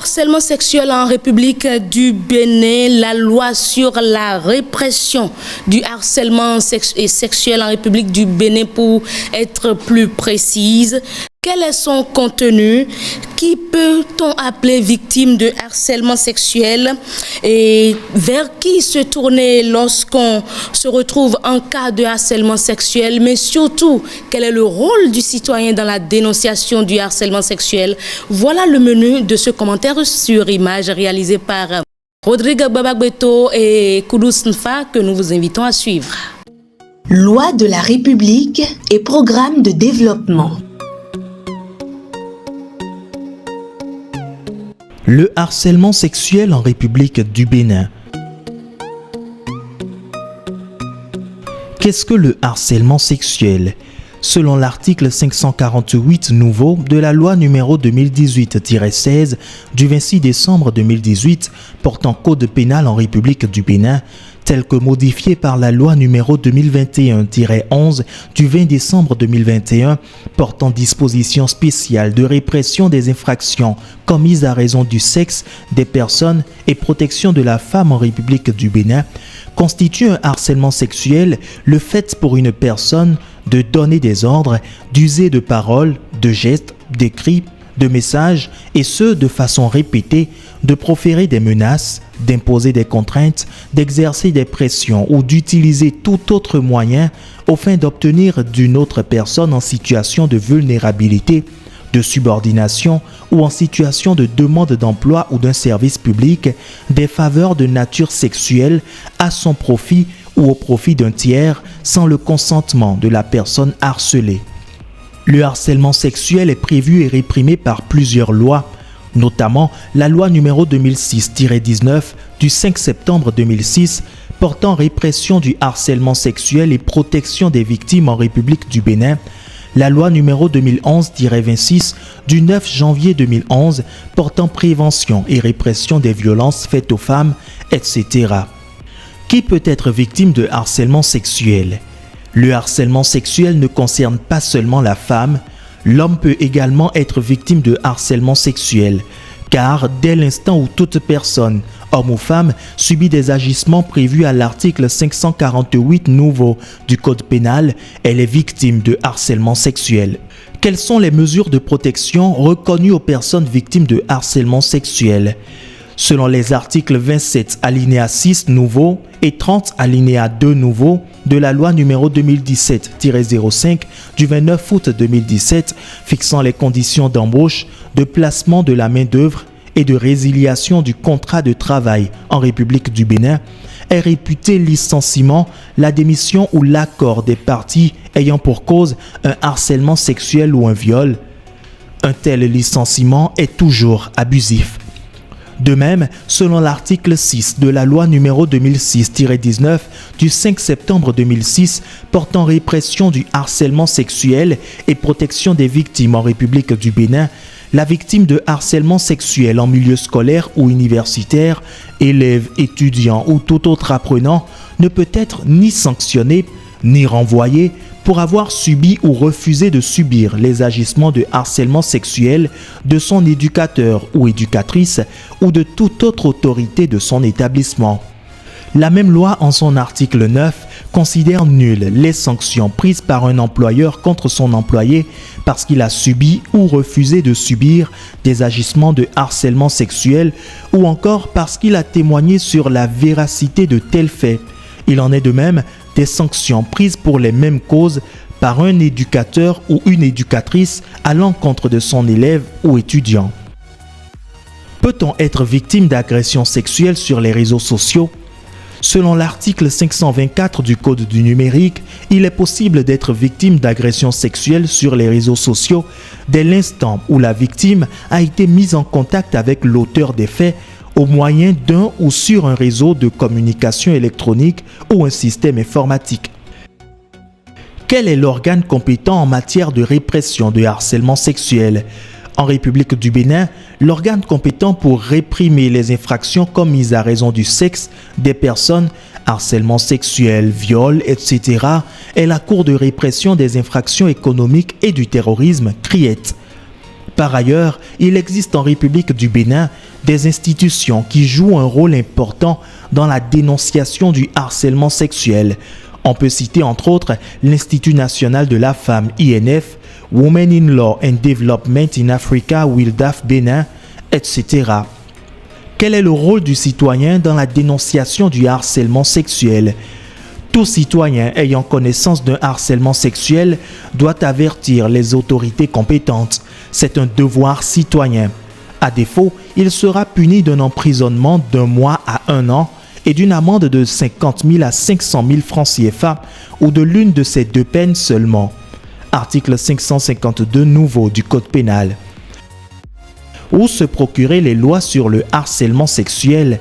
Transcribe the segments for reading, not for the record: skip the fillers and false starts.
harcèlement sexuel en République du Bénin, la loi sur la répression du harcèlement sexuel en République du Bénin, pour être plus précise. Quel est son contenu? Qui peut-on appeler victime de harcèlement sexuel? Et vers qui se tourner lorsqu'on se retrouve en cas de harcèlement sexuel? Mais surtout, quel est le rôle du citoyen dans la dénonciation du harcèlement sexuel? Voilà le menu de ce commentaire sur image réalisé par Rodrigue Babagbeto et Koudous Nfa, que nous vous invitons à suivre. Loi de la République et programme de développement. Le harcèlement sexuel en République du Bénin. Qu'est-ce que le harcèlement sexuel? Selon l'article 548 nouveau de la loi numéro 2018-16 du 26 décembre 2018 portant code pénal en République du Bénin, tel que modifié par la loi numéro 2021-11 du 20 décembre 2021 portant dispositions spéciales de répression des infractions commises à raison du sexe des personnes et protection de la femme en République du Bénin, constitue un harcèlement sexuel le fait pour une personne de donner des ordres, d'user de paroles, de gestes, d'écrits, de messages, et ce de façon répétée, de proférer des menaces, d'imposer des contraintes, d'exercer des pressions ou d'utiliser tout autre moyen au fin d'obtenir d'une autre personne en situation de vulnérabilité, de subordination ou en situation de demande d'emploi ou d'un service public des faveurs de nature sexuelle à son profit ou au profit d'un tiers sans le consentement de la personne harcelée. Le harcèlement sexuel est prévu et réprimé par plusieurs lois, notamment la loi numéro 2006-19 du 5 septembre 2006 portant répression du harcèlement sexuel et protection des victimes en République du Bénin, la loi numéro 2011-26 du 9 janvier 2011 portant prévention et répression des violences faites aux femmes, etc. Qui peut être victime de harcèlement sexuel? Le harcèlement sexuel ne concerne pas seulement la femme, l'homme peut également être victime de harcèlement sexuel, car dès l'instant où toute personne, homme ou femme, subit des agissements prévus à l'article 548 nouveau du Code pénal, elle est victime de harcèlement sexuel. Quelles sont les mesures de protection reconnues aux personnes victimes de harcèlement sexuel? Selon les articles 27 alinéa 6 nouveau et 30 alinéa 2 nouveau de la loi numéro 2017-05 du 29 août 2017 fixant les conditions d'embauche, de placement de la main-d'œuvre et de résiliation du contrat de travail en République du Bénin, est réputé licenciement la démission ou l'accord des parties ayant pour cause un harcèlement sexuel ou un viol. Un tel licenciement est toujours abusif. De même, selon l'article 6 de la loi numéro 2006-19 du 5 septembre 2006 portant répression du harcèlement sexuel et protection des victimes en République du Bénin, la victime de harcèlement sexuel en milieu scolaire ou universitaire, élève, étudiant ou tout autre apprenant, ne peut être ni sanctionnée ni renvoyée pour avoir subi ou refusé de subir les agissements de harcèlement sexuel de son éducateur ou éducatrice ou de toute autre autorité de son établissement. La même loi, en son article 9, considère nulles les sanctions prises par un employeur contre son employé parce qu'il a subi ou refusé de subir des agissements de harcèlement sexuel ou encore parce qu'il a témoigné sur la véracité de tels faits. Il en est de même des sanctions prises pour les mêmes causes par un éducateur ou une éducatrice à l'encontre de son élève ou étudiant. Peut-on être victime d'agressions sexuelles sur les réseaux sociaux? Selon l'article 524 du Code du numérique, il est possible d'être victime d'agressions sexuelles sur les réseaux sociaux dès l'instant où la victime a été mise en contact avec l'auteur des faits au moyen d'un ou sur un réseau de communication électronique ou un système informatique. Quel est l'organe compétent en matière de répression de harcèlement sexuel? En République du Bénin, l'organe compétent pour réprimer les infractions commises à raison du sexe des personnes, harcèlement sexuel, viol, etc., est la Cour de répression des infractions économiques et du terrorisme, CRIET. Par ailleurs, il existe en République du Bénin des institutions qui jouent un rôle important dans la dénonciation du harcèlement sexuel. On peut citer entre autres l'Institut national de la femme INF, Women in Law and Development in Africa WILDAF Bénin, etc. Quel est le rôle du citoyen dans la dénonciation du harcèlement sexuel? Tout citoyen ayant connaissance d'un harcèlement sexuel doit avertir les autorités compétentes. C'est un devoir citoyen. À défaut, il sera puni d'un emprisonnement d'1 mois à 1 an et d'une amende de 50 000 à 500 000 francs CFA ou de l'une de ces deux peines seulement. Article 552 nouveau du Code pénal. Où se procurer les lois sur le harcèlement sexuel?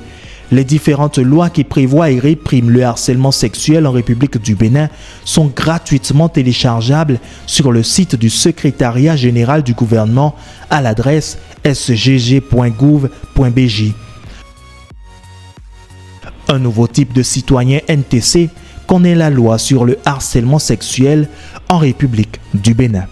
Les différentes lois qui prévoient et répriment le harcèlement sexuel en République du Bénin sont gratuitement téléchargeables sur le site du Secrétariat général du gouvernement à l'adresse sgg.gouv.bj. Un nouveau type de citoyen NTC connaît la loi sur le harcèlement sexuel en République du Bénin.